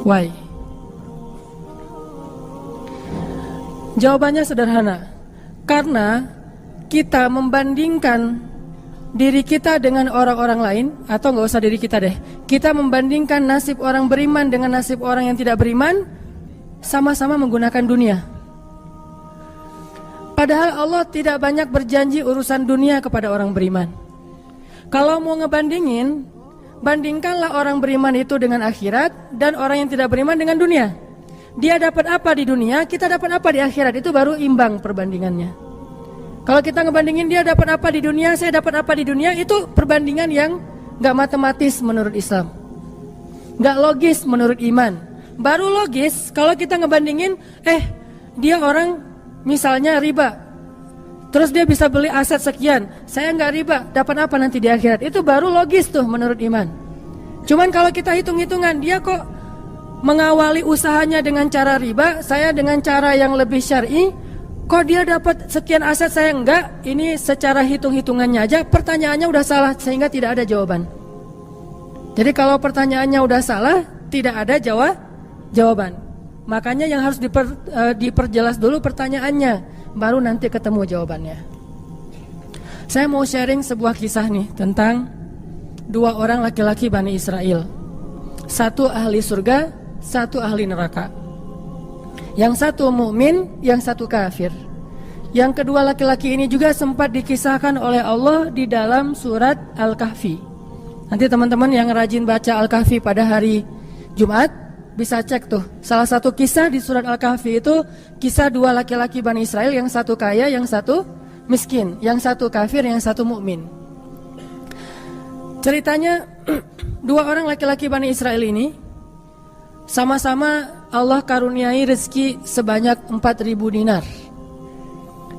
Why? Jawabannya sederhana. Karena kita membandingkan diri kita dengan orang-orang lain, atau nggak usah diri kita deh, kita membandingkan nasib orang beriman dengan nasib orang yang tidak beriman, sama-sama menggunakan dunia. Padahal Allah tidak banyak berjanji urusan dunia kepada orang beriman. Kalau mau ngebandingin, bandingkanlah orang beriman itu dengan akhirat dan orang yang tidak beriman dengan dunia. Dia dapat apa di dunia, kita dapat apa di akhirat, itu baru imbang perbandingannya. Kalau kita ngebandingin dia dapat apa di dunia, saya dapat apa di dunia, itu perbandingan yang gak matematis menurut Islam, gak logis menurut iman. Baru logis kalau kita ngebandingin, dia orang misalnya riba, terus dia bisa beli aset sekian, saya nggak riba, dapat apa nanti di akhirat, itu baru logis tuh menurut iman. Cuman kalau kita hitung-hitungan, dia kok mengawali usahanya dengan cara riba, saya dengan cara yang lebih syar'i, kok dia dapat sekian aset saya enggak, ini secara hitung-hitungannya aja pertanyaannya udah salah sehingga tidak ada jawaban. Jadi kalau pertanyaannya udah salah, tidak ada jawaban. Makanya yang harus diperjelas dulu pertanyaannya, baru nanti ketemu jawabannya. Saya mau sharing sebuah kisah nih tentang dua orang laki-laki Bani Israel. Satu ahli surga, satu ahli neraka. Yang satu mukmin, yang satu kafir. Yang kedua laki-laki ini juga sempat dikisahkan oleh Allah di dalam surat Al-Kahfi. Nanti teman-teman yang rajin baca Al-Kahfi pada hari Jumat bisa cek tuh. Salah satu kisah di surat Al-Kahfi itu kisah dua laki-laki Bani Israel, yang satu kaya, yang satu miskin, yang satu kafir, yang satu mukmin. Ceritanya dua orang laki-laki Bani Israel ini sama-sama Allah karuniai rezeki sebanyak 4.000 dinar.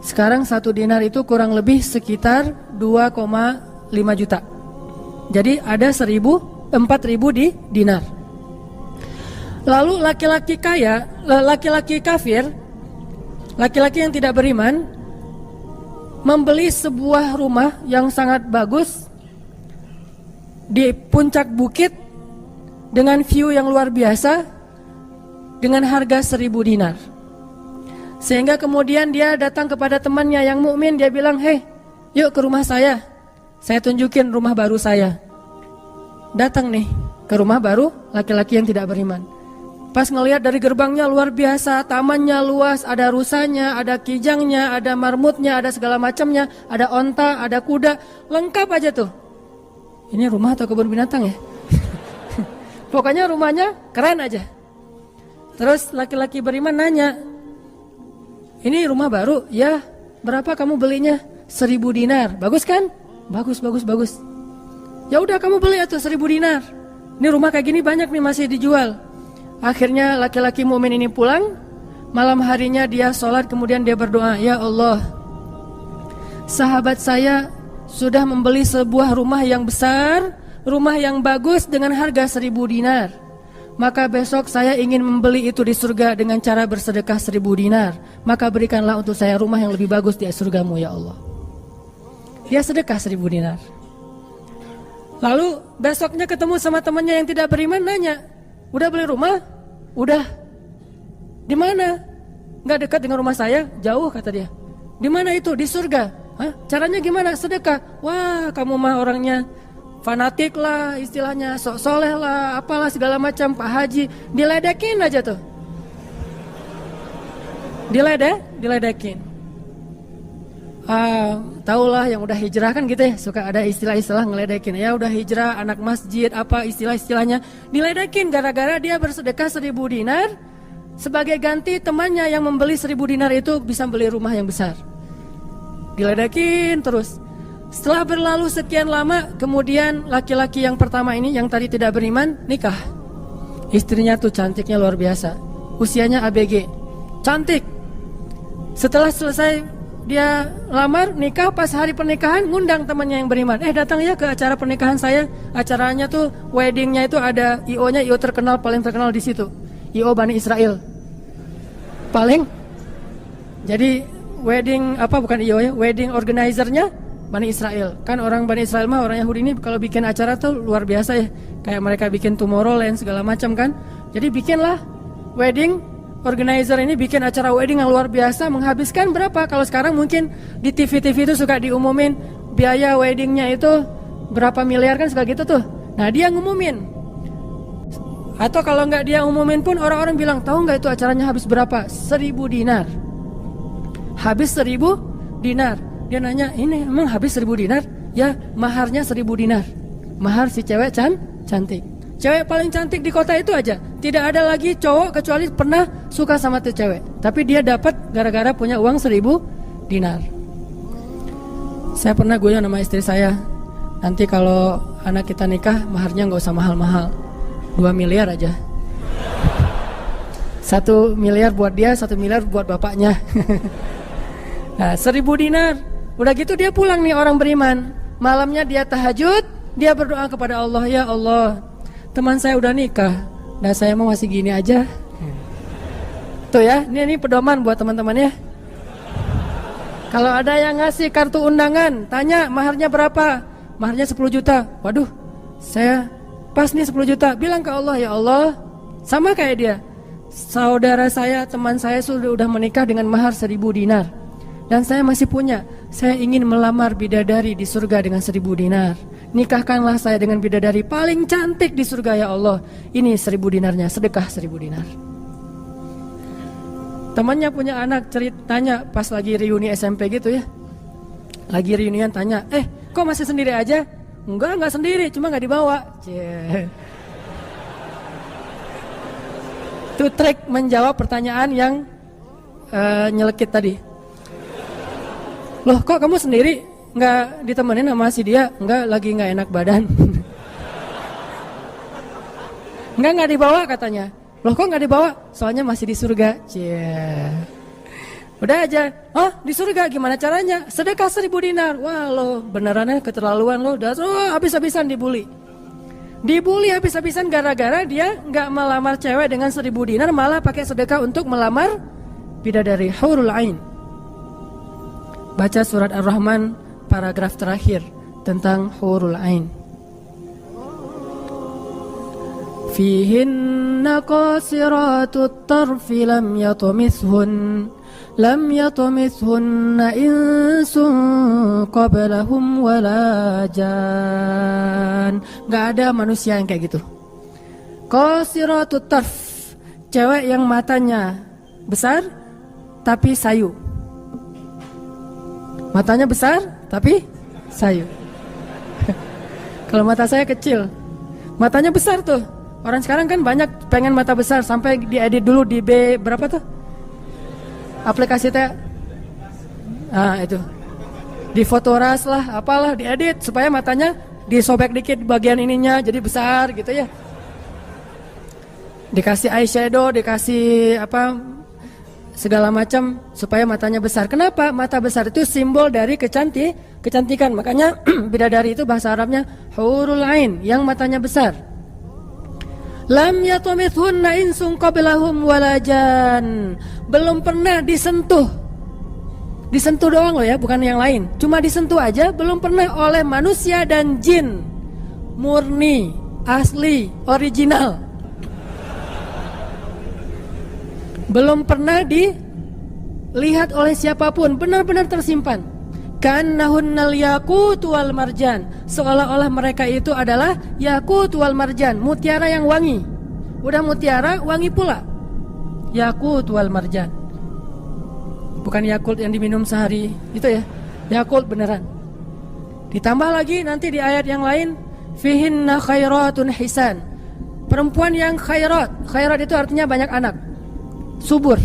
Sekarang 1 dinar itu kurang lebih sekitar 2,5 juta. Jadi ada 4.000 di dinar. Lalu laki-laki kaya, laki-laki kafir, laki-laki yang tidak beriman, membeli sebuah rumah yang sangat bagus di puncak bukit dengan view yang luar biasa dengan harga 1.000 dinar. Sehingga kemudian dia datang kepada temannya yang mukmin, dia bilang, "Hei, yuk ke rumah saya tunjukin rumah baru saya." Datang nih ke rumah baru laki-laki yang tidak beriman. Pas ngelihat dari gerbangnya luar biasa, tamannya luas, ada rusanya, ada kijangnya, ada marmutnya, ada segala macamnya, ada onta, ada kuda, lengkap aja tuh. Ini rumah atau kebun binatang ya? Pokoknya rumahnya keren aja. Terus laki-laki beriman nanya, "Ini rumah baru?" "Ya." "Berapa kamu belinya?" 1.000 dinar. "Bagus kan?" Bagus. "Ya udah kamu beli atau 1.000 dinar. Ini rumah kayak gini banyak nih masih dijual." Akhirnya laki-laki mukmin ini pulang. Malam harinya dia sholat, kemudian dia berdoa, "Ya Allah, sahabat saya sudah membeli sebuah rumah yang besar, rumah yang bagus dengan harga 1.000 dinar. Maka besok saya ingin membeli itu di surga dengan cara bersedekah 1.000 dinar. Maka berikanlah untuk saya rumah yang lebih bagus di surgamu ya Allah." Dia sedekah 1.000 dinar. Lalu besoknya ketemu sama temannya yang tidak beriman, nanya, "Udah beli rumah?" "Udah." "Di mana?" "Nggak dekat dengan rumah saya, jauh," kata dia. "Di mana itu?" "Di surga." "Hah? Caranya gimana?" "Sedekah." "Wah, kamu mah orangnya fanatik lah, istilahnya sok soleh lah, apalah segala macam, Pak Haji." Diledekin aja tuh. Diledekin. Taulah yang udah hijrah kan gitu ya, suka ada istilah-istilah ngeledekin. Ya udah hijrah, anak masjid, apa istilah-istilahnya. Diledekin gara-gara dia bersedekah 1.000 dinar. Sebagai ganti temannya yang membeli 1.000 dinar itu bisa beli rumah yang besar. Diledekin terus. Setelah berlalu sekian lama, kemudian laki-laki yang pertama ini yang tadi tidak beriman nikah. Istrinya tuh cantiknya luar biasa, usianya ABG, cantik. Setelah selesai dia lamar, nikah, pas hari pernikahan ngundang temannya yang beriman. Datang ya ke acara pernikahan saya. Acaranya tuh weddingnya itu ada IO-nya, IO terkenal, paling terkenal di situ. IO Bani Israel. Paling. Jadi wedding bukan IO ya, wedding organizer-nya Bani Israel. Kan orang Bani Israel mah orang Yahudi ini kalau bikin acara tuh luar biasa ya. Kayak mereka bikin Tomorrowland segala macam kan. Jadi bikinlah wedding organizer ini bikin acara wedding yang luar biasa, menghabiskan berapa? Kalau sekarang mungkin di TV-TV itu suka diumumin biaya weddingnya itu berapa miliar kan, suka gitu tuh. Nah dia ngumumin. Atau kalau nggak dia umumin pun orang-orang bilang, tahu nggak itu acaranya habis berapa? 1.000 dinar. Habis 1.000 dinar. Dia nanya, ini emang habis 1.000 dinar? Ya, maharnya 1.000 dinar. Mahar si cewek cantik. Cewek paling cantik di kota itu aja. Tidak ada lagi cowok kecuali pernah suka sama tuh cewek. Tapi dia dapat gara-gara punya uang 1.000 dinar. Saya pernah guyon sama istri saya, nanti kalau anak kita nikah, maharnya nggak usah mahal-mahal, 2 miliar aja. 1 miliar buat dia, 1 miliar buat bapaknya. Nah, 1.000 dinar. Udah gitu dia pulang nih orang beriman. Malamnya dia tahajud, dia berdoa kepada Allah, ya Allah, teman saya udah nikah, dan saya mau masih gini aja. Tuh ya, ini pedoman buat teman-teman ya. Kalau ada yang ngasih kartu undangan, tanya maharnya berapa? Maharnya 10 juta. Waduh, saya pas nih 10 juta. Bilang ke Allah, ya Allah, sama kayak dia, saudara saya, teman saya sudah menikah dengan mahar 1.000 dinar, dan saya masih punya. Saya ingin melamar bidadari di surga dengan 1.000 dinar. Nikahkanlah saya dengan bidadari paling cantik di surga, ya Allah. Ini 1.000 dinarnya, sedekah 1.000 dinar. Temannya punya anak, tanya pas lagi reuni SMP gitu ya, lagi reunian, tanya, kok masih sendiri aja? Enggak sendiri, cuma nggak dibawa. Itu trik menjawab pertanyaan yang nyelekit tadi. Loh, kok kamu sendiri, nggak ditemenin sama si dia? Enggak, lagi nggak enak badan. Nggak dibawa katanya. Loh, kok nggak dibawa? Soalnya masih di surga. Udah aja. Oh, di surga gimana caranya? Sedekah 1.000 dinar. Wah, lo benerannya keterlaluan lo. Udah habis-habisan dibully. Dibully habis-habisan gara-gara dia nggak melamar cewek dengan 1.000 dinar, malah pakai sedekah untuk melamar bidadari Hurul Ain. Baca surat Ar-Rahman paragraf terakhir tentang Hurul Ain. Fihinna qasiratut tarfi lam yatumithunna insun qablahum wala jan. Gak ada manusia yang kayak gitu. Qasiratut tarf, cewek yang matanya besar tapi sayu. Matanya besar tapi sayu. Kalau mata saya kecil, matanya besar tuh. Orang sekarang kan banyak pengen mata besar, sampai diedit dulu di berapa tuh aplikasi teh, itu di Fotoras lah, apalah, diedit supaya matanya disobek dikit bagian ininya jadi besar gitu ya. Dikasih eyeshadow, dikasih apa segala macam supaya matanya besar. Kenapa? Mata besar itu simbol dari kecantikan. Makanya bidadari itu bahasa Arabnya Hurul Ain, yang matanya besar. Lam yatumithunna insun qablahum walajan. Belum pernah disentuh. Disentuh doang loh ya, bukan yang lain. Cuma disentuh aja, belum pernah oleh manusia dan jin. Murni, asli, original. Belum pernah dilihat oleh siapapun, benar-benar tersimpan. Kannahunnal yakut wal marjan, seolah-olah mereka itu adalah yakut wal marjan, mutiara yang wangi. Udah mutiara, wangi pula. Yakut wal marjan. Bukan Yakult yang diminum sehari itu ya. Yakult beneran. Ditambah lagi nanti di ayat yang lain, fihinna khairatun hisan. Perempuan yang khairat. Khairat itu artinya banyak anak, subur.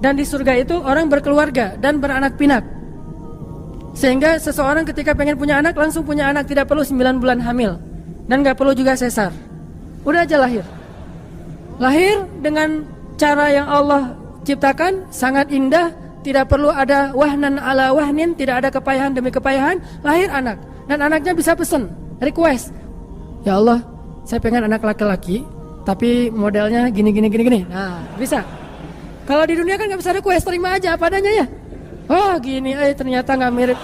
Dan di surga itu orang berkeluarga dan beranak pinak. Sehingga seseorang ketika pengen punya anak, langsung punya anak, tidak perlu 9 bulan hamil. Dan gak perlu juga sesar. Udah aja lahir. Lahir dengan cara yang Allah ciptakan, sangat indah. Tidak perlu ada wahnan ala wahnin, tidak ada kepayahan demi kepayahan. Lahir anak. Dan anaknya bisa pesen, request. Ya Allah, saya pengen anak laki-laki, tapi modelnya gini. Nah, bisa. Kalau di dunia kan gak bisa request, terima aja apa adanya ya. Oh gini, ternyata gak mirip.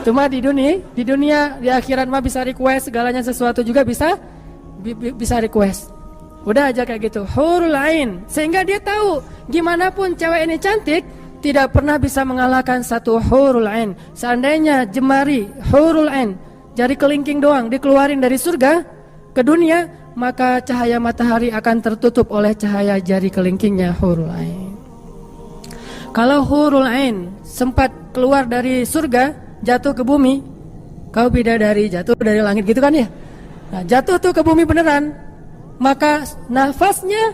Cuma di dunia di akhirat mah bisa request segalanya sesuatu juga bisa request. Udah aja kayak gitu, hurul ain. Sehingga dia tahu gimana pun cewek ini cantik, tidak pernah bisa mengalahkan satu hurul ain. Seandainya jemari hurul ain, jari kelingking doang dikeluarin dari surga ke dunia, maka cahaya matahari akan tertutup oleh cahaya jari kelingkingnya hurul ain. Kalau hurul ain sempat keluar dari surga, jatuh ke bumi, kau bidadari jatuh dari langit gitu kan ya. Nah, jatuh tuh ke bumi beneran, maka nafasnya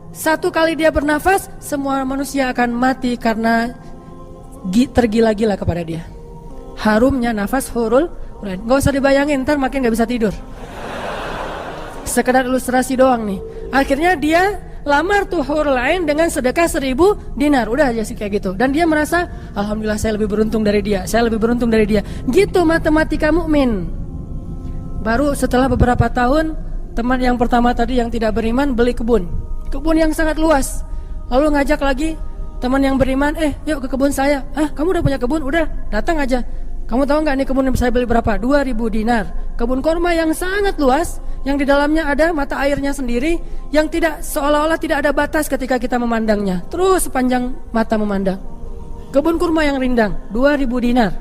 satu kali dia bernafas, semua manusia akan mati karena tergila-gila kepada dia. Harumnya nafas hurul ain. Gak usah dibayangin, ntar makin gak bisa tidur. Sekedar ilustrasi doang nih. Akhirnya dia lamar tuh hurul ain dengan sedekah 1000 dinar. Udah aja sih kayak gitu. Dan dia merasa, alhamdulillah saya lebih beruntung dari dia, saya lebih beruntung dari dia. Gitu matematika mukmin. Baru setelah beberapa tahun, teman yang pertama tadi yang tidak beriman beli kebun yang sangat luas. Lalu ngajak lagi teman yang beriman, yuk ke kebun saya. Kamu udah punya kebun? Udah, datang aja. Kamu tahu nggak nih kebun yang saya beli berapa? 2000 dinar. Kebun korma yang sangat luas, yang di dalamnya ada mata airnya sendiri, yang tidak seolah-olah tidak ada batas ketika kita memandangnya. Terus sepanjang mata memandang. Kebun kurma yang rindang, 2000 dinar.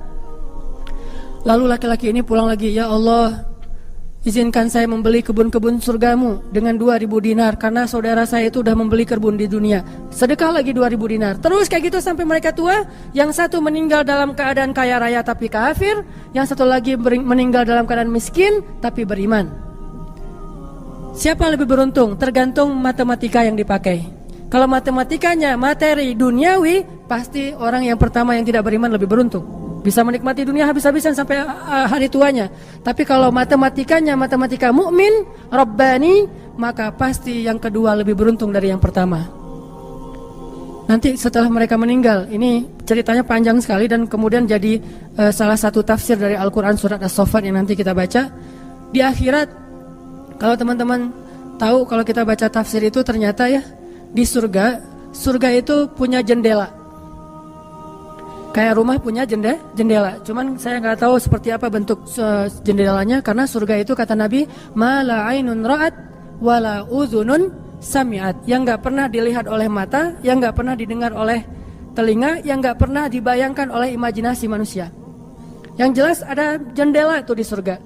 Lalu laki-laki ini pulang lagi, ya Allah, izinkan saya membeli kebun-kebun surgamu dengan 2000 dinar, karena saudara saya itu udah membeli kebun di dunia. Sedekah lagi 2000 dinar. Terus kayak gitu sampai mereka tua. Yang satu meninggal dalam keadaan kaya raya tapi kafir, yang satu lagi meninggal dalam keadaan miskin tapi beriman. Siapa lebih beruntung? Tergantung matematika yang dipakai. Kalau matematikanya materi duniawi, pasti orang yang pertama yang tidak beriman lebih beruntung. Bisa menikmati dunia habis-habisan sampai hari tuanya. Tapi kalau matematikanya matematika mukmin, Rabbani, maka pasti yang kedua lebih beruntung dari yang pertama. Nanti setelah mereka meninggal, ini ceritanya panjang sekali dan kemudian jadi salah satu tafsir dari Al-Quran surat As-Saffat yang nanti kita baca. Di akhirat, kalau teman-teman tahu, kalau kita baca tafsir itu ternyata ya, di surga itu punya jendela. Kayak rumah punya jendela. Cuman saya nggak tahu seperti apa bentuk jendelanya, karena surga itu kata Nabi, ma la ainun ra'at wa la udhunun sami'at. Yang nggak pernah dilihat oleh mata, yang nggak pernah didengar oleh telinga, yang nggak pernah dibayangkan oleh imajinasi manusia. Yang jelas ada jendela itu di surga.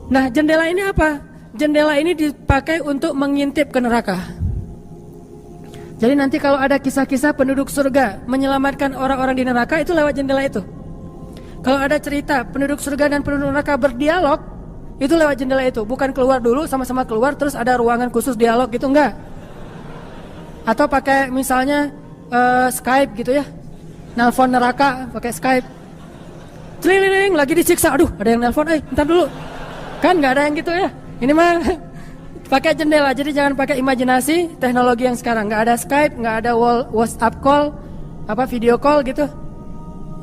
Nah, jendela ini apa? Jendela ini dipakai untuk mengintip ke neraka. Jadi nanti kalau ada kisah-kisah penduduk surga menyelamatkan orang-orang di neraka, itu lewat jendela itu. Kalau ada cerita penduduk surga dan penduduk neraka berdialog, itu lewat jendela itu. Bukan keluar dulu, sama-sama keluar terus ada ruangan khusus dialog gitu, enggak. Atau pakai misalnya Skype gitu ya, nelpon neraka pakai Skype. Tling, lagi disiksa, aduh ada yang nelpon, bentar dulu. Kan enggak ada yang gitu ya. Ini mah pakai jendela, jadi jangan pakai imajinasi teknologi yang sekarang. Nggak ada Skype, nggak ada WhatsApp call, video call gitu,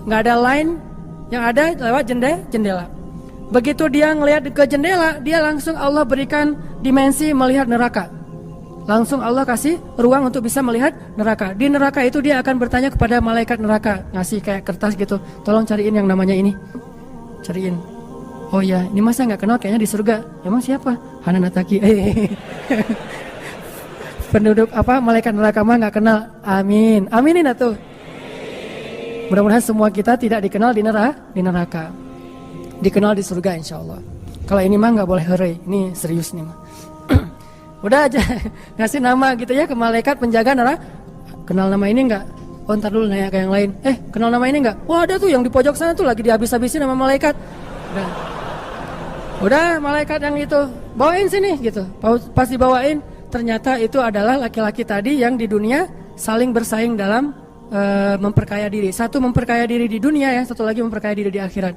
nggak ada line. Yang ada lewat jendela. Begitu dia ngelihat ke jendela, dia langsung Allah berikan dimensi melihat neraka. Langsung Allah kasih ruang untuk bisa melihat neraka. Di neraka itu dia akan bertanya kepada malaikat neraka, ngasih kayak kertas gitu, tolong cariin yang namanya ini, cariin. Oh ya, ini masa nggak kenal kayaknya di surga. Emang siapa? Hananataki. Penduduk malaikat neraka mah nggak kenal. Amin. Aminin atuh. Mudah-mudahan semua kita tidak dikenal di neraka. Dikenal di surga insya Allah. Kalau ini mah nggak boleh heureuy. Ini serius nih mah. Udah aja ngasih nama gitu ya ke malaikat penjaga neraka. Kenal nama ini nggak? Oh ntar dulu nanya ke yang lain. Kenal nama ini nggak? Wah ada tuh yang di pojok sana tuh lagi dihabis-habisin sama malaikat. Udah malaikat yang itu bawain sini gitu. Pas dibawain ternyata itu adalah laki-laki tadi yang di dunia saling bersaing dalam memperkaya diri. Satu memperkaya diri di dunia ya, satu lagi memperkaya diri di akhirat.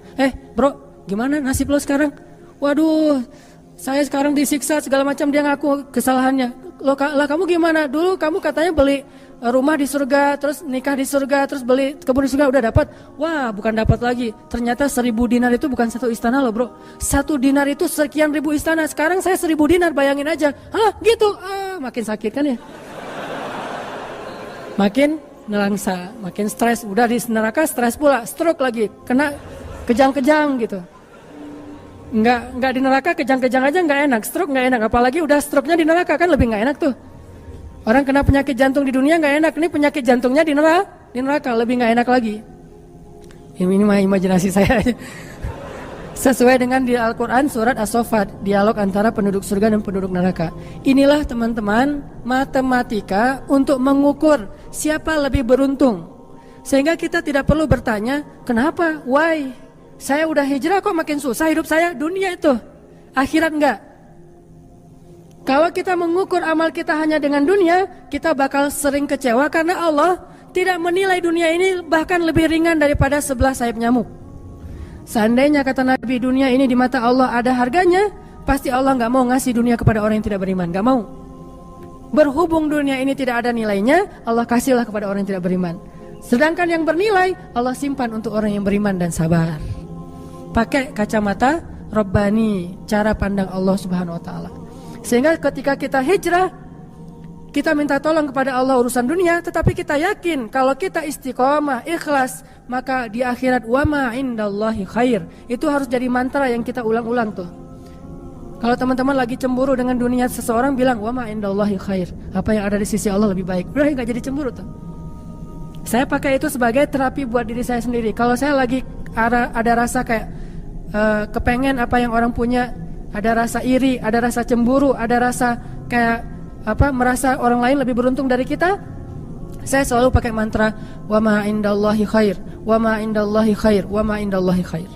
Bro, gimana nasib lo sekarang? Waduh, saya sekarang disiksa segala macam, dia ngaku kesalahannya. Lah kamu gimana? Dulu kamu katanya beli rumah di surga, terus nikah di surga, terus beli kebun di surga, udah dapat. Wah, bukan dapat lagi. Ternyata 1000 dinar itu bukan satu istana loh, bro. 1 dinar itu sekian ribu istana. Sekarang saya 1000 dinar, bayangin aja. Gitu. Makin sakit kan ya? Makin nelangsa, makin stres. Udah di neraka stres pula, stroke lagi. Kena kejang-kejang gitu. Nggak di neraka kejang-kejang aja nggak enak, stroke nggak enak, apalagi udah stroke-nya di neraka kan lebih nggak enak tuh. Orang kena penyakit jantung di dunia nggak enak, ini penyakit jantungnya di neraka lebih nggak enak lagi. Ini mah imajinasi saya. Sesuai dengan di Al-Quran surat As-Saffat, dialog antara penduduk surga dan penduduk neraka. Inilah teman-teman matematika untuk mengukur siapa lebih beruntung. Sehingga kita tidak perlu bertanya, kenapa? Why? Saya udah hijrah kok makin susah hidup saya. Dunia itu, akhirat enggak. Kalau kita mengukur amal kita hanya dengan dunia, kita bakal sering kecewa karena Allah tidak menilai dunia ini bahkan lebih ringan daripada 11 sayap nyamuk. Seandainya kata Nabi dunia ini di mata Allah ada harganya, pasti Allah gak mau ngasih dunia kepada orang yang tidak beriman, gak mau. Berhubung dunia ini tidak ada nilainya, Allah kasihlah kepada orang yang tidak beriman. Sedangkan yang bernilai, Allah simpan untuk orang yang beriman dan sabar. Pakai kacamata Rabbani, cara pandang Allah Subhanahu Wa Taala. Sehingga ketika kita hijrah, kita minta tolong kepada Allah urusan dunia, tetapi kita yakin kalau kita istiqomah, ikhlas, maka di akhirat wa ma indallahi khair. Itu harus jadi mantra yang kita ulang-ulang tuh. Kalau teman-teman lagi cemburu dengan dunia seseorang, bilang wa ma indallahi khair. Apa yang ada di sisi Allah lebih baik. Udah gak jadi cemburu tuh. Saya pakai itu sebagai terapi buat diri saya sendiri. Kalau saya lagi ada rasa kayak kepengen apa yang orang punya, ada rasa iri, ada rasa cemburu, ada rasa kayak merasa orang lain lebih beruntung dari kita, saya selalu pakai mantra wa ma indallahi khair, wa ma indallahi khair, wa ma indallahi khair.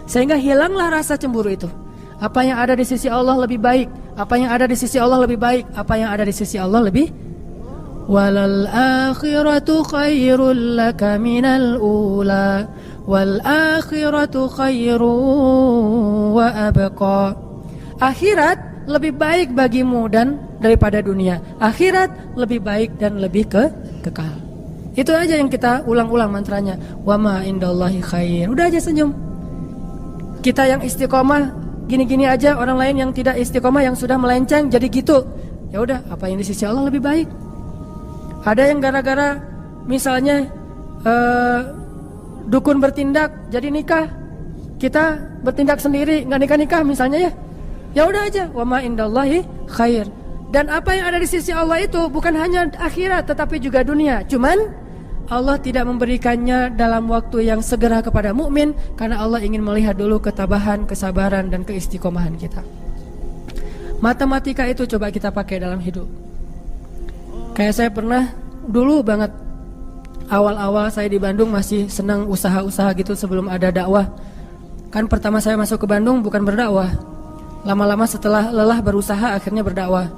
Sehingga hilanglah rasa cemburu itu. Apa yang ada di sisi Allah lebih baik, apa yang ada di sisi Allah lebih baik, apa yang ada di sisi Allah lebih. Walal akhiratu khairul laka minal ula, wal akhiratu khairu wa abqa. Akhirat lebih baik bagimu dan daripada dunia. Akhirat lebih baik dan lebih kekal. Itu aja yang kita ulang-ulang mantranya. Wa ma indallahi khair. Udah aja senyum. Kita yang istiqomah gini-gini aja, orang lain yang tidak istiqomah yang sudah melenceng jadi gitu. Ya udah, apa yang di sisi Allah lebih baik. Ada yang gara-gara misalnya dukun bertindak jadi nikah, kita bertindak sendiri nggak nikah-nikah misalnya ya. Ya udah aja, wa ma indallahi khair. Dan apa yang ada di sisi Allah itu bukan hanya akhirat tetapi juga dunia. Cuman Allah tidak memberikannya dalam waktu yang segera kepada mukmin karena Allah ingin melihat dulu ketabahan, kesabaran dan keistiqomahan kita. Matematika itu coba kita pakai dalam hidup. Kayak saya pernah dulu banget awal-awal saya di Bandung masih senang usaha-usaha gitu sebelum ada dakwah. Kan pertama saya masuk ke Bandung bukan berdakwah. Lama-lama setelah lelah berusaha akhirnya berdakwah.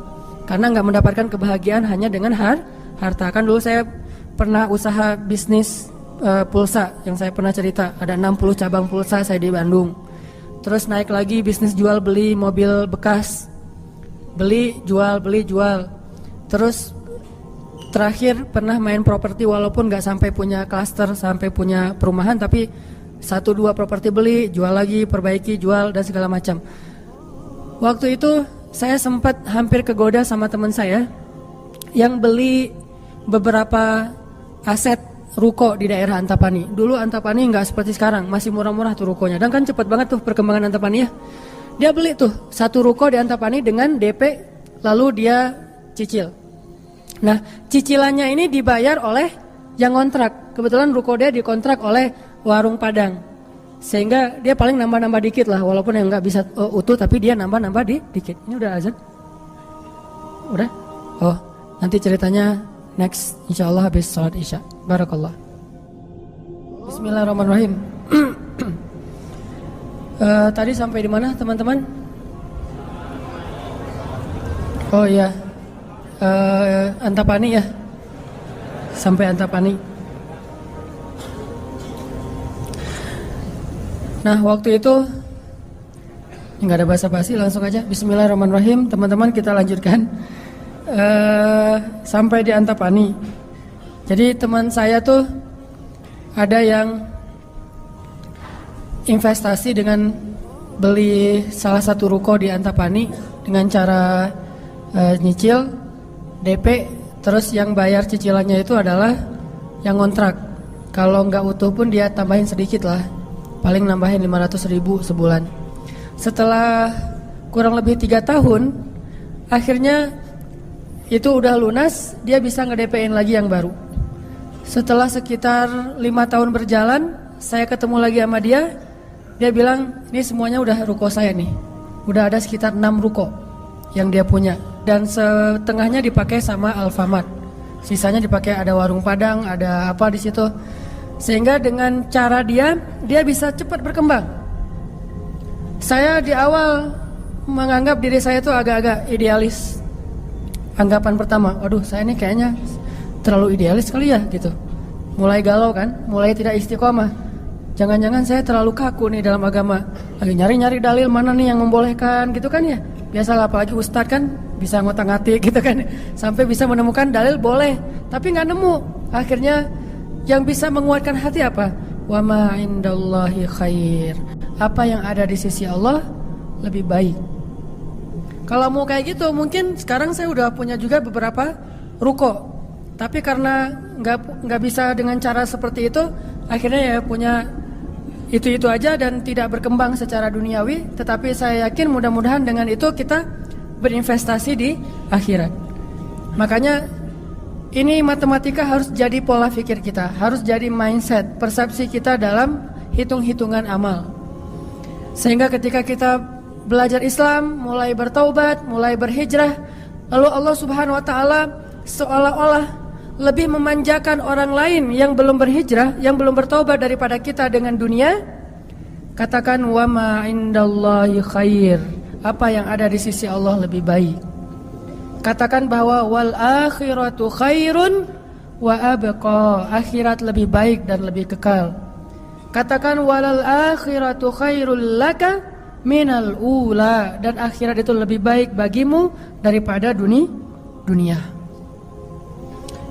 Karena nggak mendapatkan kebahagiaan hanya dengan harta. Kan dulu saya pernah usaha bisnis pulsa yang saya pernah cerita. Ada 60 cabang pulsa saya di Bandung. Terus naik lagi bisnis jual beli mobil bekas. Beli jual. Terus terakhir pernah main properti walaupun nggak sampai punya klaster, sampai punya perumahan, tapi 1-2 properti beli, jual lagi, perbaiki, jual dan segala macam. Waktu itu saya sempat hampir kegoda sama teman saya yang beli beberapa aset ruko di daerah Antapani. Dulu Antapani nggak seperti sekarang, masih murah-murah tuh rukonya. Dan kan cepat banget tuh perkembangan Antapani ya. Dia beli tuh 1 ruko di Antapani dengan DP, lalu dia cicil. Nah, cicilannya ini dibayar oleh yang kontrak. Kebetulan ruko dia dikontrak oleh Warung Padang. Sehingga dia paling nambah-nambah dikit lah, walaupun yang nggak bisa utuh, tapi dia nambah-nambah dikit. Ini udah azan? Udah? Oh, nanti ceritanya next, insya Allah habis sholat isya. Barakallah. Bismillahirrahmanirrahim. Tadi sampai di mana teman-teman? Oh iya, Antapani ya, sampai Antapani. Nah waktu itu nggak ada basa-basi, langsung aja Bismillahirrahmanirrahim. Teman-teman kita lanjutkan sampai di Antapani. Jadi teman saya tuh ada yang investasi dengan beli salah satu ruko di Antapani dengan cara nyicil DP, terus yang bayar cicilannya itu adalah yang kontrak. Kalau nggak utuh pun dia tambahin sedikit lah. paling nambahin 500.000 sebulan. Setelah kurang lebih 3 tahun, akhirnya itu udah lunas, dia bisa nge-DP-in lagi yang baru. Setelah sekitar 5 tahun berjalan, saya ketemu lagi sama dia. Dia bilang, ini semuanya udah ruko saya nih. Udah ada sekitar 6 ruko yang dia punya. Dan setengahnya dipakai sama Alfamart. Sisanya dipakai ada warung Padang, ada apa di situ. Sehingga dengan cara dia bisa cepat berkembang. Saya di awal menganggap diri saya tuh agak-agak idealis. Anggapan pertama, waduh saya ini kayaknya terlalu idealis kali ya gitu. Mulai galau kan, mulai tidak istiqomah. Jangan-jangan saya terlalu kaku nih dalam agama. Lagi nyari-nyari dalil mana nih yang membolehkan gitu kan ya. Biasalah apalagi ustadz kan bisa ngotak-ngatik gitu kan. Sampai bisa menemukan dalil boleh, tapi nggak nemu. Akhirnya yang bisa menguatkan hati apa? Wa ma indallahi khair. Apa yang ada di sisi Allah lebih baik. Kalau mau kayak gitu, mungkin sekarang saya udah punya juga beberapa ruko. Tapi karena nggak bisa dengan cara seperti itu, akhirnya ya punya itu aja dan tidak berkembang secara duniawi. Tetapi saya yakin mudah-mudahan dengan itu kita berinvestasi di akhirat. Makanya ini matematika harus jadi pola pikir kita, harus jadi mindset, persepsi kita dalam hitung-hitungan amal. Sehingga ketika kita belajar Islam, mulai bertaubat, mulai berhijrah, lalu Allah Subhanahu wa taala seolah-olah lebih memanjakan orang lain yang belum berhijrah, yang belum bertaubat daripada kita dengan dunia. Katakan wa ma indallahi khair. Apa yang ada di sisi Allah lebih baik. Katakan bahwa wal akhiratu khairun wa abqa. Akhirat lebih baik dan lebih kekal. Katakan walal akhiratu khairul laka minal ula. Dan akhirat itu lebih baik bagimu daripada dunia.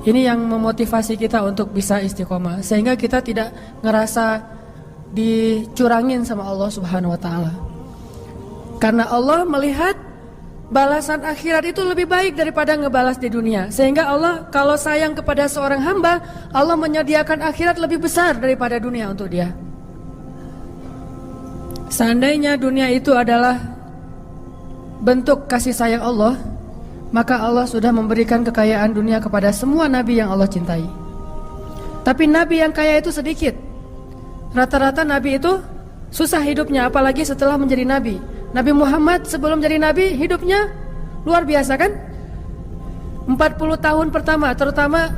Ini yang memotivasi kita untuk bisa istiqomah, sehingga kita tidak ngerasa dicurangin sama Allah Subhanahu wa taala. Karena Allah melihat balasan akhirat itu lebih baik daripada ngebalas di dunia. Sehingga Allah kalau sayang kepada seorang hamba, Allah menyediakan akhirat lebih besar daripada dunia untuk dia. Seandainya dunia itu adalah bentuk kasih sayang Allah, maka Allah sudah memberikan kekayaan dunia kepada semua nabi yang Allah cintai. Tapi nabi yang kaya itu sedikit. Rata-rata nabi itu susah hidupnya, apalagi setelah menjadi nabi. Nabi Muhammad sebelum jadi nabi hidupnya luar biasa kan? 40 tahun pertama, terutama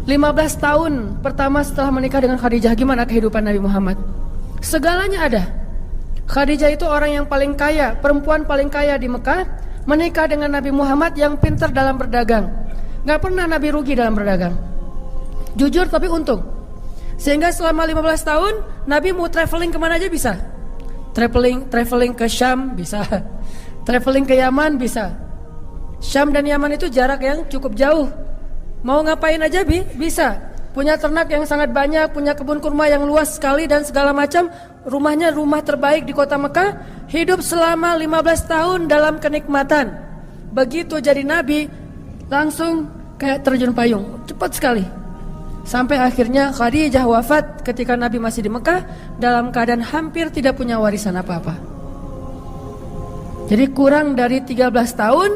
15 tahun pertama setelah menikah dengan Khadijah, gimana kehidupan Nabi Muhammad? Segalanya ada. Khadijah itu orang yang paling kaya, perempuan paling kaya di Mekah, menikah dengan Nabi Muhammad yang pintar dalam berdagang. Gak pernah Nabi rugi dalam berdagang. Jujur tapi untung. Sehingga selama 15 tahun Nabi mau traveling kemana aja bisa. Traveling ke Syam bisa. Traveling ke Yaman bisa. Syam dan Yaman itu jarak yang cukup jauh. Mau ngapain aja bisa. Punya ternak yang sangat banyak, punya kebun kurma yang luas sekali dan segala macam. Rumahnya rumah terbaik di kota Mekah. Hidup selama 15 tahun dalam kenikmatan. Begitu jadi nabi, langsung kayak terjun payung, cepat sekali. Sampai akhirnya Khadijah wafat ketika Nabi masih di Mekah dalam keadaan hampir tidak punya warisan apa-apa. Jadi kurang dari 13 tahun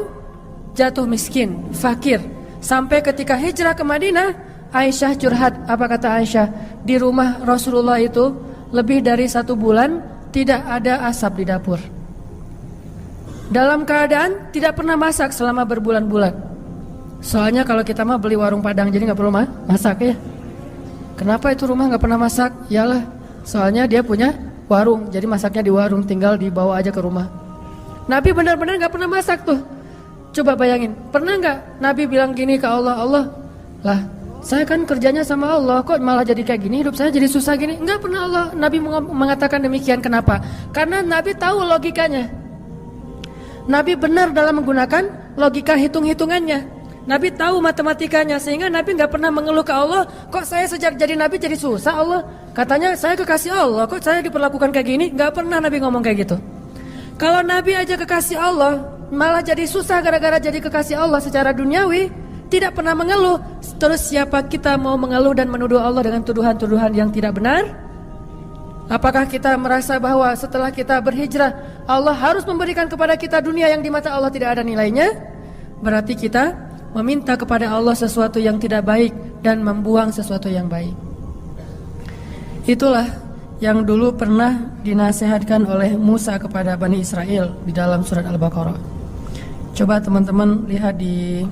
jatuh miskin, fakir. Sampai ketika hijrah ke Madinah, Aisyah curhat. Apa kata Aisyah? Di rumah Rasulullah itu lebih dari 1 bulan tidak ada asap di dapur. Dalam keadaan tidak pernah masak selama berbulan-bulan. Soalnya kalau kita mah beli warung Padang, jadi gak perlu masak ya. Kenapa itu rumah gak pernah masak? Yalah, soalnya dia punya warung, jadi masaknya di warung, tinggal dibawa aja ke rumah. Nabi benar-benar gak pernah masak tuh. Coba bayangin, pernah gak Nabi bilang gini ke Allah, Allah, lah saya kan kerjanya sama Allah, kok malah jadi kayak gini, hidup saya jadi susah gini. Enggak pernah Allah Nabi mengatakan demikian. Kenapa? Karena Nabi tahu logikanya. Nabi benar dalam menggunakan logika hitung-hitungannya. Nabi tahu matematikanya, sehingga Nabi nggak pernah mengeluh ke Allah, kok saya sejak jadi Nabi jadi susah Allah. Katanya saya kekasih Allah, kok saya diperlakukan kayak gini. Nggak pernah Nabi ngomong kayak gitu. Kalau Nabi aja kekasih Allah, malah jadi susah gara-gara jadi kekasih Allah secara duniawi, tidak pernah mengeluh. Terus siapa kita mau mengeluh dan menuduh Allah dengan tuduhan-tuduhan yang tidak benar? Apakah kita merasa bahwa setelah kita berhijrah Allah harus memberikan kepada kita dunia yang di mata Allah tidak ada nilainya? Berarti kita meminta kepada Allah sesuatu yang tidak baik dan membuang sesuatu yang baik. Itulah yang dulu pernah dinasihatkan oleh Musa kepada Bani Israel di dalam surat Al-Baqarah. Coba teman-teman lihat di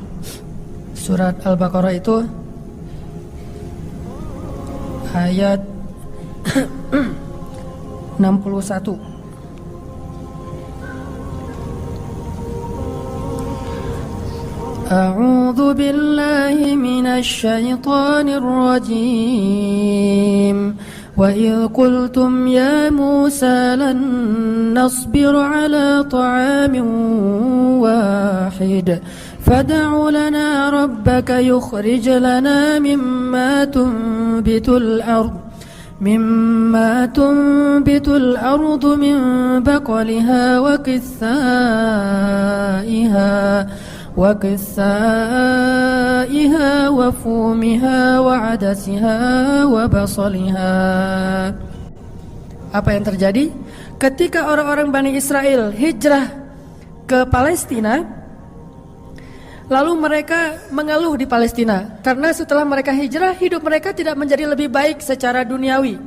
surat Al-Baqarah itu ayat 61. A'udzu billahi minasy syaithanir rajim. Wa idh qultum ya Musa lan nasbir ala ta'amin wahid fad'u lana rabbaka yukhrij lana mimma tunbitul ardh مما تنبت الأرض من بقلها وقثائها وفومها وعدسها وبصلها. Apa yang terjadi? Ketika orang-orang Bani Israel hijrah ke Palestina, lalu mereka mengeluh di Palestina karena setelah mereka hijrah hidup mereka tidak menjadi lebih baik secara duniawi.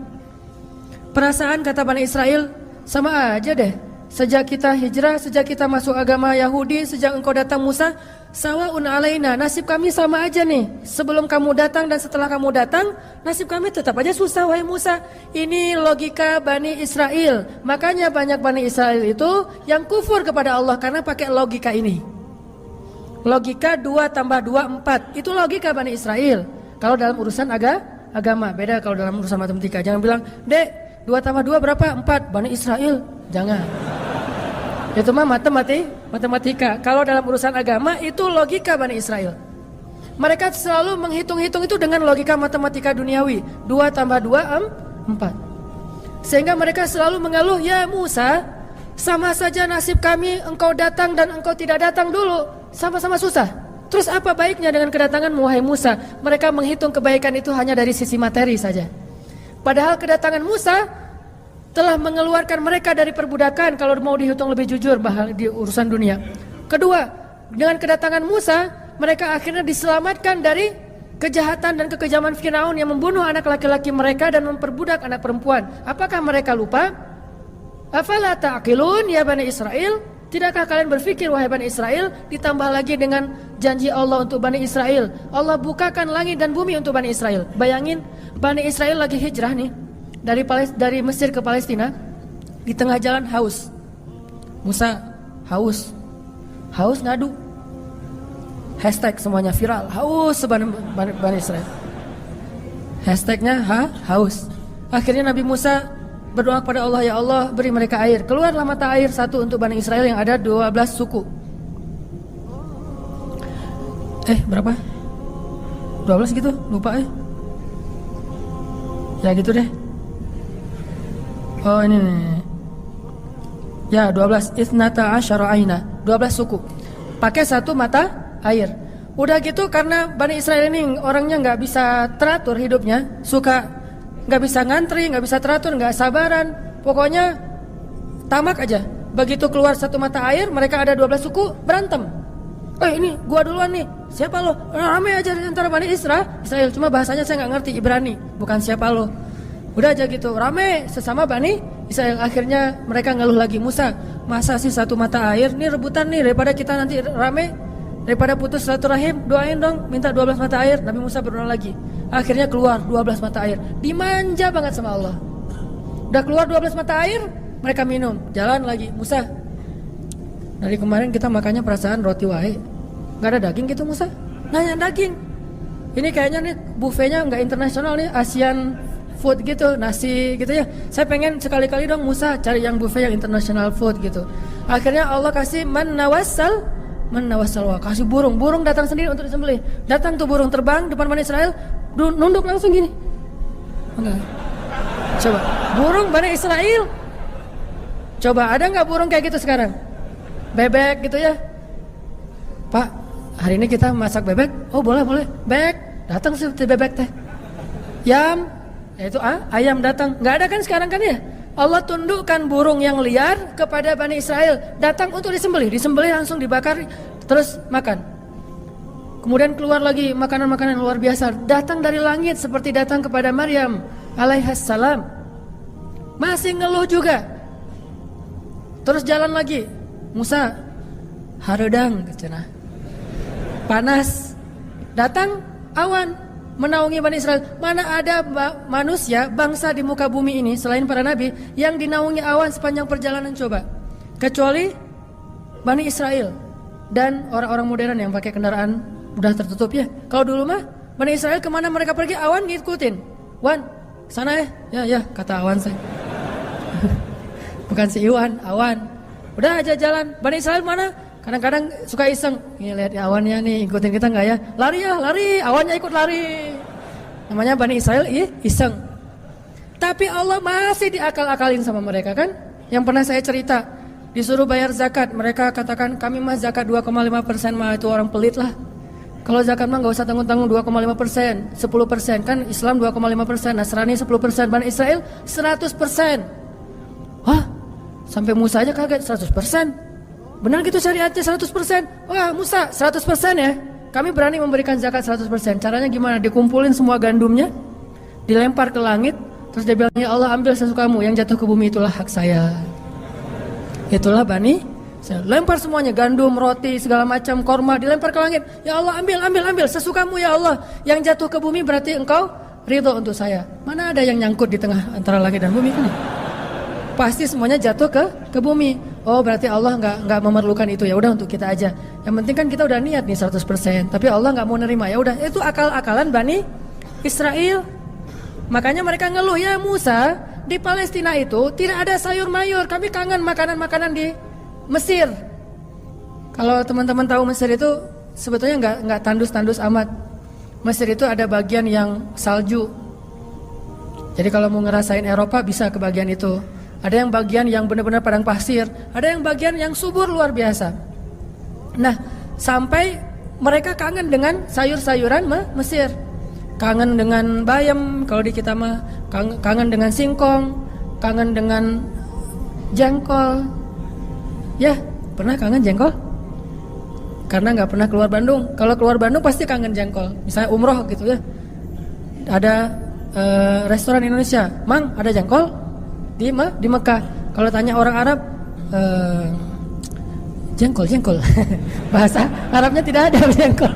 Perasaan kata Bani Israel, sama aja deh. Sejak kita hijrah, sejak kita masuk agama Yahudi, sejak engkau datang Musa, sawaun alaina, nasib kami sama aja nih. Sebelum kamu datang dan setelah kamu datang, nasib kami tetap aja susah wahai Musa. Ini logika Bani Israel. Makanya banyak Bani Israel itu yang kufur kepada Allah karena pakai logika ini. Logika 2 tambah 2 4. Itu logika Bani Israel. Kalau dalam urusan agama, beda kalau dalam urusan matematika. Jangan bilang, "Dek, 2 tambah 2 berapa?" 4. Bani Israel. Jangan. Itu mah matematika. Kalau dalam urusan agama itu logika Bani Israel. Mereka selalu menghitung-hitung itu dengan logika matematika duniawi. 2 tambah 2 4. Sehingga mereka selalu mengeluh, "Ya Musa, sama saja nasib kami engkau datang dan engkau tidak datang dulu. Sama-sama susah. Terus apa baiknya dengan kedatangan wahai Musa?" Mereka menghitung kebaikan itu hanya dari sisi materi saja. Padahal kedatangan Musa telah mengeluarkan mereka dari perbudakan kalau mau dihitung lebih jujur bahal di urusan dunia. Kedua, dengan kedatangan Musa, mereka akhirnya diselamatkan dari kejahatan dan kekejaman Firaun yang membunuh anak laki-laki mereka dan memperbudak anak perempuan. Apakah mereka lupa? Afala ta'qilun ya Bani Israel? Tidakkah kalian berpikir wahai Bani Israel? Ditambah lagi dengan janji Allah untuk Bani Israel. Allah bukakan langit dan bumi untuk Bani Israel. Bayangin Bani Israel lagi hijrah nih dari Mesir ke Palestina. Di tengah jalan haus. Musa haus ngadu. Hashtag semuanya viral. Haus Bani Israel. Hashtagnya haus. Akhirnya Nabi Musa berdoa kepada Allah, "Ya Allah, beri mereka air." Keluarlah mata air satu untuk Bani Israel yang ada 12 suku. Berapa? 12 gitu? Lupa Ya gitu deh. Oh ini nih. Ya 12. Ithnata asyara aina. 12 suku. Pakai satu mata air. Udah gitu karena Bani Israel ini orangnya gak bisa teratur hidupnya. Suka gak bisa ngantri, gak bisa teratur, gak sabaran. Pokoknya tamak aja. Begitu keluar satu mata air, mereka ada 12 suku berantem. Ini gua duluan nih. Siapa lo? Ramai aja antara Bani Israel. Cuma bahasanya saya gak ngerti, Ibrani. Bukan siapa lo. Udah aja gitu, ramai sesama Bani Israel. Akhirnya mereka ngeluh lagi, "Musa, masa sih satu mata air? Nih rebutan nih, daripada kita nanti ramai, daripada putus silaturahim, doain dong, minta 12 mata air." Nabi Musa berdoa lagi. Akhirnya keluar 12 mata air. Dimanja banget sama Allah. Udah keluar 12 mata air, mereka minum. Jalan lagi, "Musa, dari kemarin kita makannya perasaan roti wae. Gak ada daging gitu Musa?" Nanya daging. Ini kayaknya nih buffetnya gak internasional nih, Asian food gitu, nasi gitu ya. Saya pengen sekali-kali dong Musa cari yang buffet yang international food gitu. Akhirnya Allah kasih man nawassal, kasih burung datang sendiri untuk disembelih. Datang tuh burung terbang depan Bani Israel, nunduk langsung gini. Enggak. Coba, burung Bani Israel. Coba ada nggak burung kayak gitu sekarang? Bebek gitu ya. "Pak, hari ini kita masak bebek." "Oh boleh. Bebek." Datang seperti bebek teh. Yam, yaitu ayam datang. Nggak ada kan sekarang kan ya? Allah tundukkan burung yang liar kepada Bani Israel, datang untuk disembelih langsung dibakar, terus makan. Kemudian keluar lagi makanan-makanan luar biasa, datang dari langit seperti datang kepada Maryam alaihissalam. Masih ngeluh juga. Terus jalan lagi, Musa haredang cenah. Panas. Datang awan menaungi Bani Israel. Mana ada manusia, bangsa di muka bumi ini selain para nabi yang dinaungi awan sepanjang perjalanan coba. Kecuali Bani Israel dan orang-orang modern yang pakai kendaraan udah tertutup ya. Kalau dulu mah Bani Israel kemana mereka pergi awan ngikutin. Wan, sana ya kata awan saya. Bukan si Iwan, awan. Udah aja jalan. Bani Israel mana? Kadang-kadang suka iseng. Nih lihat awannya nih, ikutin kita nggak ya? Lari ya, lari. Awannya ikut lari. Namanya Bani Israel, iseng. Tapi Allah masih diakal-akalin sama mereka kan? Yang pernah saya cerita, disuruh bayar zakat, mereka katakan kami mah zakat 2,5% mah itu orang pelit lah. Kalau zakat mah nggak usah tanggung-tanggung 2,5%, 10% kan Islam 2,5%, Nasrani 10%, Bani Israel 100%. Hah? Sampai Musa aja kaget 100%. Benar gitu syariatnya 100%. Wah Musa 100% ya. Kami berani memberikan zakat 100%. Caranya gimana? Dikumpulin semua gandumnya, dilempar ke langit, terus dia bilang ya Allah ambil sesukamu, yang jatuh ke bumi itulah hak saya. Itulah Bani, saya lempar semuanya, gandum, roti, segala macam, korma dilempar ke langit. Ya Allah ambil sesukamu ya Allah. Yang jatuh ke bumi berarti engkau ridho untuk saya. Mana ada yang nyangkut di tengah antara langit dan bumi kan? Pasti semuanya jatuh ke bumi. Oh berarti Allah nggak memerlukan itu, ya udah untuk kita aja. Yang penting kan kita udah niat nih 100%. Tapi Allah nggak mau nerima, ya udah itu akal-akalan Bani Israel. Makanya mereka ngeluh, ya Musa di Palestina itu tidak ada sayur mayur. Kami kangen makanan-makanan di Mesir. Kalau teman-teman tahu Mesir itu sebetulnya nggak tandus-tandus amat. Mesir itu ada bagian yang salju. Jadi kalau mau ngerasain Eropa bisa ke bagian itu. Ada yang bagian yang benar-benar padang pasir, ada yang bagian yang subur luar biasa. Nah, sampai mereka kangen dengan sayur-sayuran Mesir. Kangen dengan bayam, kalau di kita mah kangen dengan singkong, kangen dengan jengkol. Ya, pernah kangen jengkol? Karena nggak pernah keluar Bandung. Kalau keluar Bandung pasti kangen jengkol. Misalnya umroh gitu ya. Ada restoran Indonesia, Mang ada jengkol? Di Mekah. Kalau tanya orang Arab, jengkol. Bahasa Arabnya tidak ada jengkol.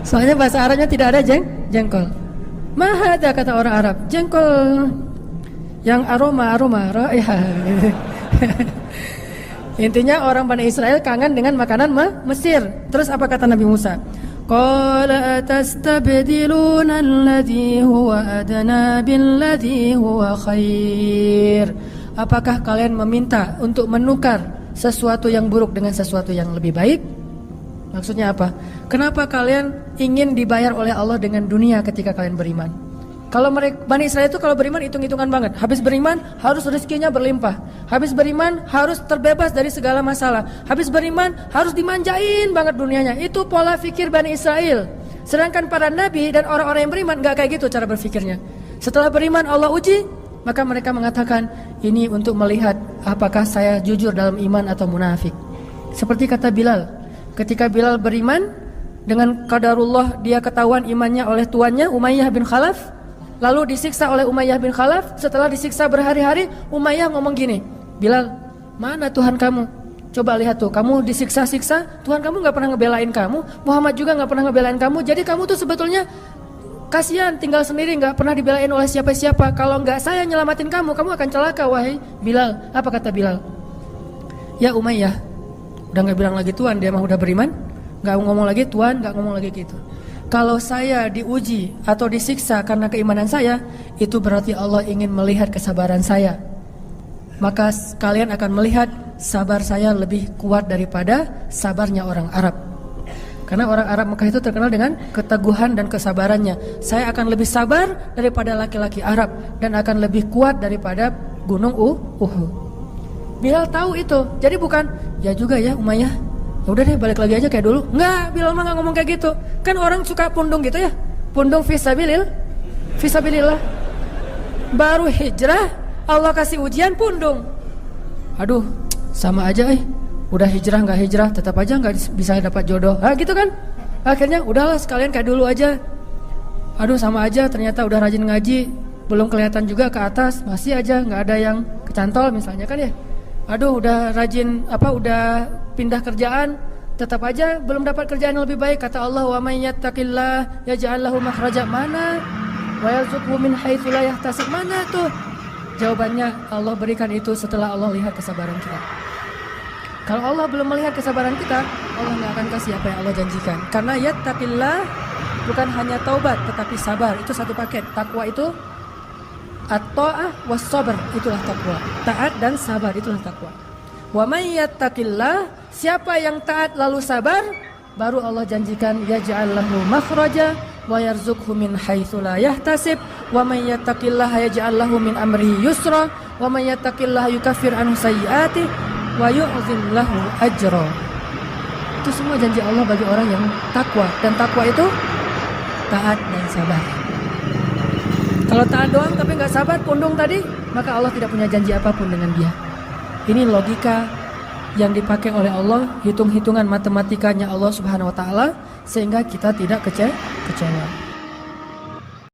Soalnya bahasa Arabnya tidak ada jengkol. Mahada kata orang Arab, jengkol yang aroma raihah. Intinya orang Bani Israel kangen dengan makanan Mesir. Terus apa kata Nabi Musa? Qala atastabdiluna alladhi huwa adna billadhi huwa khair. Apakah kalian meminta untuk menukar sesuatu yang buruk dengan sesuatu yang lebih baik? Maksudnya apa? Kenapa kalian ingin dibayar oleh Allah dengan dunia ketika kalian beriman? Kalau Bani Israel itu kalau beriman hitung-hitungan banget. Habis beriman harus rezekinya berlimpah. Habis beriman harus terbebas dari segala masalah. Habis beriman harus dimanjain banget dunianya. Itu pola pikir Bani Israel. Sedangkan para nabi dan orang-orang yang beriman gak kayak gitu cara berpikirnya. Setelah beriman Allah uji, maka mereka mengatakan ini untuk melihat apakah saya jujur dalam iman atau munafik. Seperti kata Bilal, ketika Bilal beriman dengan qadarullah dia ketahuan imannya oleh tuannya Umayyah bin Khalaf. Lalu disiksa oleh Umayyah bin Khalaf. Setelah disiksa berhari-hari, Umayyah ngomong gini, Bilal, mana Tuhan kamu? Coba lihat tuh, kamu disiksa-siksa, Tuhan kamu gak pernah ngebelain kamu, Muhammad juga gak pernah ngebelain kamu. Jadi kamu tuh sebetulnya kasihan, tinggal sendiri, gak pernah dibelain oleh siapa-siapa. Kalau gak saya nyelamatin kamu, kamu akan celaka, wahai Bilal. Apa kata Bilal? Ya Umayyah, udah gak bilang lagi Tuhan, dia mah udah beriman, gak ngomong lagi Tuhan, gak ngomong lagi gitu. Kalau saya diuji atau disiksa karena keimanan saya, itu berarti Allah ingin melihat kesabaran saya. Maka kalian akan melihat sabar saya lebih kuat daripada sabarnya orang Arab. Karena orang Arab Mekah itu terkenal dengan keteguhan dan kesabarannya. Saya akan lebih sabar daripada laki-laki Arab dan akan lebih kuat daripada gunung Uhud. Bilal tahu itu. Jadi bukan, ya juga ya Umayyah, udah deh balik lagi aja kayak dulu. Enggak, Bilal mah gak ngomong kayak gitu. Kan orang suka pundung gitu ya. Pundung fisabilillah. Baru hijrah Allah kasih ujian pundung. Aduh, sama aja udah hijrah nggak hijrah tetap aja nggak bisa dapat jodoh. Gitu kan. Akhirnya udahlah sekalian kayak dulu aja. Aduh sama aja, ternyata udah rajin ngaji belum kelihatan juga ke atas, masih aja nggak ada yang kecantol misalnya kan ya. Aduh udah rajin udah pindah kerjaan, tetap aja belum dapat kerjaan yang lebih baik. Kata Allah, wa may yattaqillah yaj'al lahu makhraja. Mana? Wa yarzuqhu min haitsu la yahtasib. Mana tuh? Jawabannya Allah berikan itu setelah Allah lihat kesabaran kita. Kalau Allah belum melihat kesabaran kita, Allah nggak akan kasih apa yang Allah janjikan. Karena yattaqillah bukan hanya taubat tetapi sabar, itu satu paket. Takwa itu at-ta'ah was sabr, itulah takwa. Taat dan sabar itulah takwa. Wa may yattaqillah, siapa yang taat lalu sabar, baru Allah janjikan yaj'al lahu makhraja wa yarzuqhu min haitsu la yahtasib. Wa may yattaqillaha yaj'al lahu min amrihi yusra wa may yattaqillaha yukaffir anhu sayyi'atihi wa yu'zim lahu ajra. Itu semua janji Allah bagi orang yang takwa, dan takwa itu taat dan sabar. Kalau taat doang tapi nggak sabar, pundung tadi, maka Allah tidak punya janji apapun dengan dia. Ini logika yang dipakai oleh Allah, hitung-hitungan matematikanya Allah Subhanahu wa taala, sehingga kita tidak kecewa.